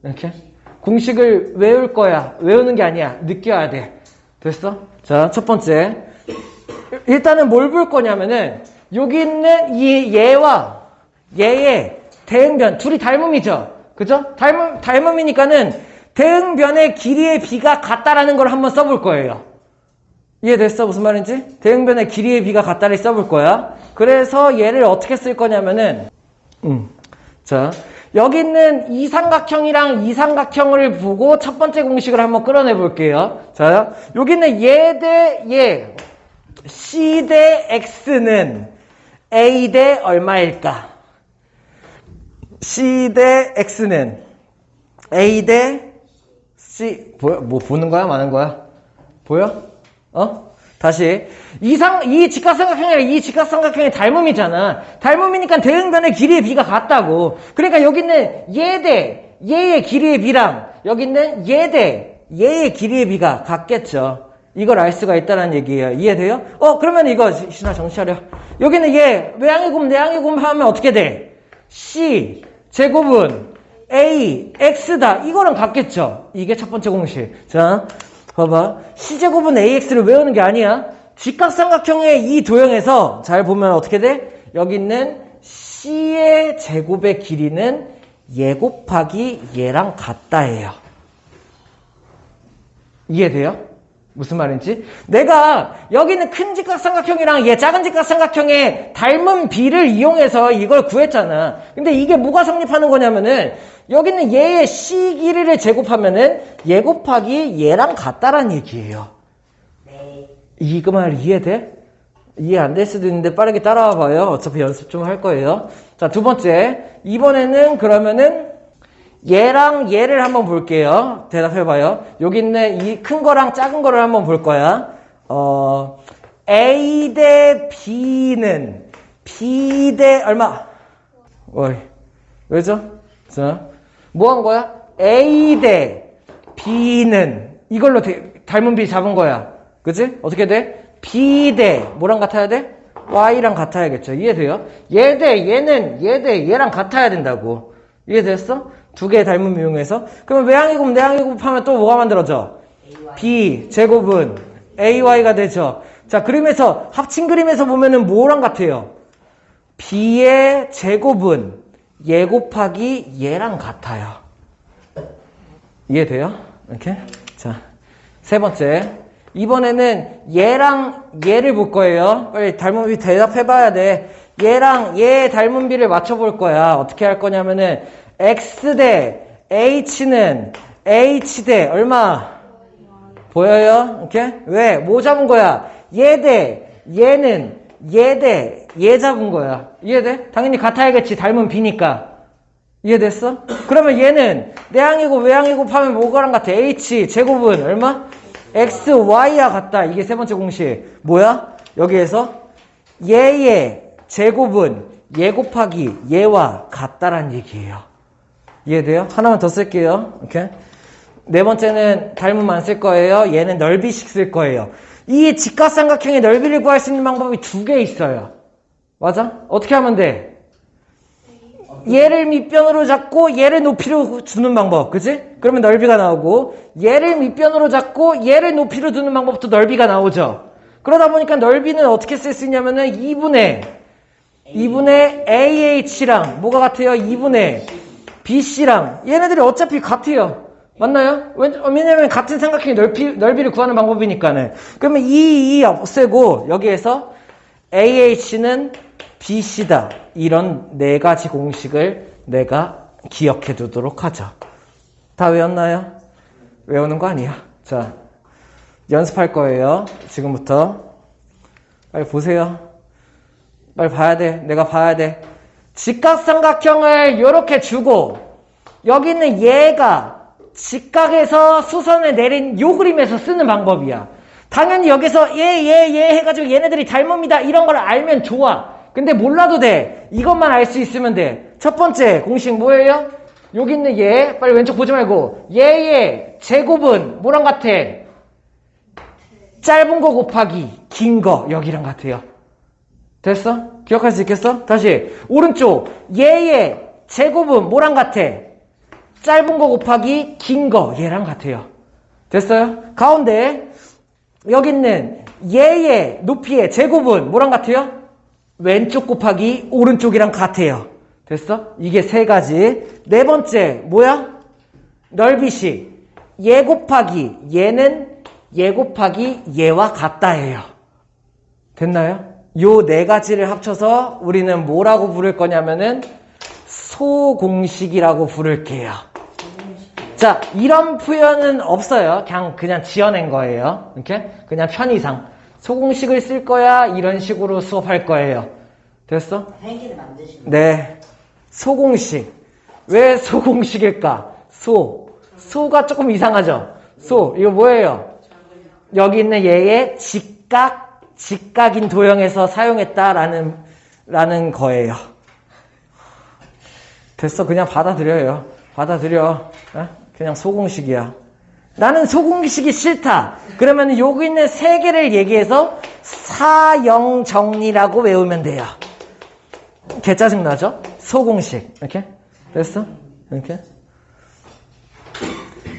이렇게 공식을 외울 거야. 외우는 게 아니야. 느껴야 돼. 됐어? 자, 첫 번째. 일단은 뭘 볼 거냐면은 여기 있는 이 얘와 얘의 대응변 둘이 닮음이죠. 그죠? 닮음이니까는 대응변의 길이의 비가 같다라는 걸 한번 써볼 거예요. 이해됐어? 무슨 말인지? 대응변의 길이의 비가 같다를 써볼 거야. 그래서 얘를 어떻게 쓸 거냐면은 자, 여기 있는 이 삼각형이랑 이 삼각형을 보고 첫 번째 공식을 한번 끌어내 볼게요. 자, 여기 있는 얘 대 얘 C 대 X는 A 대 얼마일까? C 대 X는 A 대 C 보여? 뭐 보는 거야? 마는 거야? 보여? 다시 이 직각삼각형이랑 이 직각삼각형의 닮음이잖아. 닮음이니까 대응변의 길이의 비가 같다고. 그러니까 여기 있는 얘 대 얘의 길이의 비랑 여기 있는 얘 대 얘의 길이의 비가 같겠죠. 이걸 알 수가 있다는 얘기예요. 이해돼요? 그러면 이거 신아 정신 차려. 여기는 얘 외항의 곱 내항의 곱 하면 어떻게 돼? C 제곱은 A X다. 이거랑 같겠죠. 이게 첫 번째 공식. 자, 봐봐. C제곱은 AX를 외우는 게 아니야. 직각삼각형의 이 도형에서 잘 보면 어떻게 돼? 여기 있는 C의 제곱의 길이는 얘 곱하기 얘랑 같다예요. 이해돼요? 무슨 말인지? 내가 여기 있는 큰 직각삼각형이랑 얘 작은 직각삼각형의 닮은 비를 이용해서 이걸 구했잖아. 근데 이게 뭐가 성립하는 거냐면은 여기 있는 얘의 C 길이를 제곱하면은 얘 곱하기 얘랑 같다란 얘기예요. 네. 이 말 이해돼? 이해 안 될 수도 있는데 빠르게 따라와 봐요. 어차피 연습 좀 할 거예요. 자, 두 번째. 이번에는 그러면은 얘랑 얘를 한번 볼게요. 대답해봐요. 여기 있는 이 큰 거랑 작은 거를 한번 볼 거야. A 대 B는 B 대 얼마? 왜죠? 자, 뭐 한 거야? A 대 B는 이걸로 닮은 B 잡은 거야. 그치? 어떻게 돼? B 대 뭐랑 같아야 돼? Y랑 같아야겠죠. 이해돼요? 얘 대 얘는 얘 대 얘랑 같아야 된다고. 이해됐어? 두 개의 닮음 이용해서. 그러면 외항의 곱, 내항의 곱 하면 또 뭐가 만들어져? B 제곱은 AY가 되죠. 자, 그림에서, 합친 그림에서 보면은 뭐랑 같아요? B의 제곱은 얘 곱하기 얘랑 같아요. 이해돼요? 이렇게. 자, 세 번째. 이번에는 얘랑 얘를 볼 거예요. 빨리 닮음비 대답해봐야 돼. 얘랑 얘의 닮음비를 맞춰볼 거야. 어떻게 할 거냐면은 X 대 H는 H 대 얼마? 보여요? 이렇게? 왜? 뭐 잡은 거야? 얘 대 얘는 얘 대 얘 잡은 거야. 이해돼? 당연히 같아야겠지. 닮은 B니까. 이해됐어? 그러면 얘는 내항이고 외항이고 하면 뭐가랑 같아? H 제곱은 얼마? X, Y와 같다. 이게 세 번째 공식. 뭐야? 여기에서 얘의 제곱은 얘 곱하기 얘와 같다란 얘기예요. 이해돼요? 하나만 더 쓸게요. 이렇게. 네 번째는 닮음 안 쓸 거예요. 얘는 넓이식 쓸 거예요. 이 직각삼각형의 넓이를 구할 수 있는 방법이 두 개 있어요. 맞아? 어떻게 하면 돼? 얘를 밑변으로 잡고 얘를 높이로 두는 방법. 그치? 그러면 넓이가 나오고 얘를 밑변으로 잡고 얘를 높이로 두는 방법도 넓이가 나오죠. 그러다 보니까 넓이는 어떻게 쓸 수 있냐면은 2분의 AH랑 뭐가 같아요? 2분의 BC랑 얘네들이 어차피 같아요. 맞나요? 왜냐면 같은 삼각형의 넓이를 구하는 방법이니까는. 그러면 이 없애고 여기에서 AH는 BC다. 이런 네 가지 공식을 내가 기억해 두도록 하죠. 다 외웠나요? 외우는 거 아니야. 자, 연습할 거예요. 지금부터. 빨리 보세요. 빨리 봐야 돼. 내가 봐야 돼. 직각삼각형을 이렇게 주고 여기 있는 얘가 직각에서 수선을 내린 요 그림에서 쓰는 방법이야. 당연히 여기서 얘 해가지고 얘네들이 닮습니다. 이런 걸 알면 좋아. 근데 몰라도 돼. 이것만 알 수 있으면 돼. 첫 번째 공식 뭐예요? 여기 있는 얘, 빨리 왼쪽 보지 말고 얘의 제곱은 뭐랑 같아? 짧은 거 곱하기 긴 거 여기랑 같아요. 됐어? 기억할 수 있겠어? 다시 오른쪽 얘의 제곱은 뭐랑 같아? 짧은 거 곱하기 긴 거 얘랑 같아요. 됐어요? 가운데 여기 있는 얘의 높이의 제곱은 뭐랑 같아요? 왼쪽 곱하기 오른쪽이랑 같아요. 됐어? 이게 세 가지. 네 번째 뭐야? 넓이식 얘 곱하기 얘는 얘 곱하기 얘와 같다예요. 됐나요? 요 네 가지를 합쳐서 우리는 뭐라고 부를 거냐면은 소공식이라고 부를게요. 자, 이런 표현은 없어요. 그냥 지어낸 거예요. 이렇게 그냥 편의상 소공식을 쓸 거야. 이런 식으로 수업할 거예요. 됐어? 행기를 만드시는 네. 소공식. 왜 소공식일까? 소가 조금 이상하죠? 이거 뭐예요? 여기 있는 얘의 직각인 도형에서 사용했다라는 거예요. 됐어. 그냥 받아들여요. 받아들여. 그냥 소공식이야. 나는 소공식이 싫다. 그러면 여기 있는 세 개를 얘기해서 사형정리라고 외우면 돼요. 개 짜증나죠? 소공식. 이렇게? 됐어? 이렇게?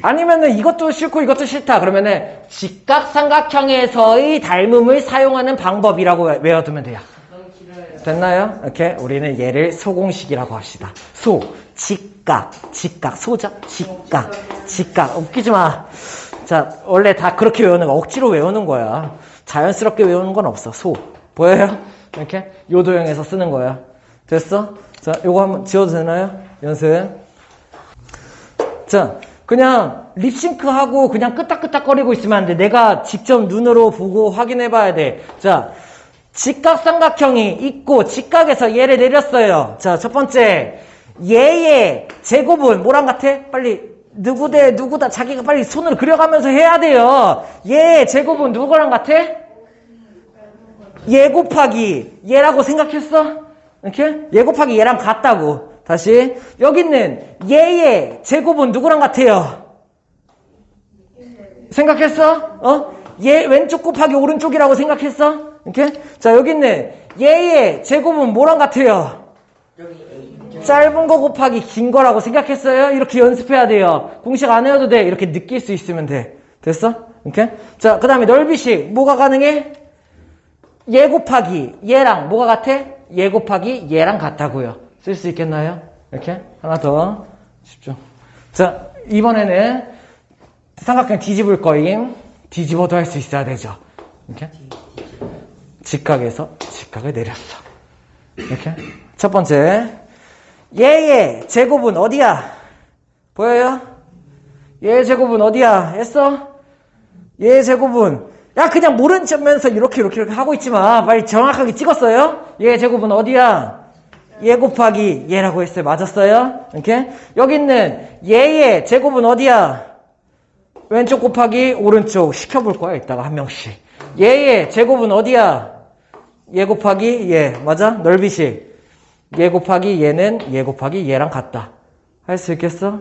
아니면은 이것도 싫고 이것도 싫다. 그러면은 직각삼각형에서의 닮음을 사용하는 방법이라고 외워두면 돼요. 너무 길어요. 됐나요? 이렇게 우리는 얘를 소공식이라고 합시다. 직각, 소자, 직각. 웃기지 마. 자, 원래 다 그렇게 외우는 거, 억지로 외우는 거야. 자연스럽게 외우는 건 없어. 보여요? 이렇게 요도형에서 쓰는 거야. 됐어? 자, 요거 한번 지워도 되나요? 연습. 자, 그냥 립싱크하고 그냥 끄딱끄딱거리고 있으면 안 돼. 내가 직접 눈으로 보고 확인해 봐야 돼. 자, 직각삼각형이 있고 직각에서 얘를 내렸어요. 자, 첫 번째 얘의 제곱은 뭐랑 같아? 빨리 누구 대 누구다 자기가 빨리 손을 그려가면서 해야 돼요. 얘의 제곱은 누구랑 같아? 얘 곱하기 얘라고 생각했어? 이렇게? 얘 곱하기 얘랑 같다고. 다시 여기 있는 얘의 제곱은 누구랑 같아요? 생각했어? 얘 왼쪽 곱하기 오른쪽이라고 생각했어? 이렇게? 자, 여기 있는 얘의 제곱은 뭐랑 같아요? 짧은 거 곱하기 긴 거라고 생각했어요? 이렇게 연습해야 돼요. 공식 안 해도 돼. 이렇게 느낄 수 있으면 돼. 됐어? 이렇게? 자, 그 다음에 넓이식 뭐가 가능해? 얘 곱하기 얘랑 뭐가 같아? 얘 곱하기 얘랑 같다고요. 쓸 수 있겠나요? 이렇게? 하나 더. 집중. 자, 이번에는 삼각형 뒤집을 거임. 뒤집어도 할 수 있어야 되죠. 이렇게? 직각에서 직각을 내렸어. 이렇게? 첫 번째. 얘의 제곱은 어디야? 보여요? 얘의 제곱은 어디야? 했어? 얘의 제곱은 야, 그냥 모른 척면서 이렇게 하고 있지 마. 빨리 정확하게 찍었어요? 얘의 제곱은 어디야? 얘 곱하기 얘라고 했어요. 맞았어요? 이렇게? 여기 있는 얘의 제곱은 어디야? 왼쪽 곱하기 오른쪽. 시켜볼 거야, 이따가 한 명씩. 얘의 제곱은 어디야? 얘 곱하기 얘. 맞아? 넓이식. 얘 곱하기 얘는 얘 곱하기 얘랑 같다. 할 수 있겠어?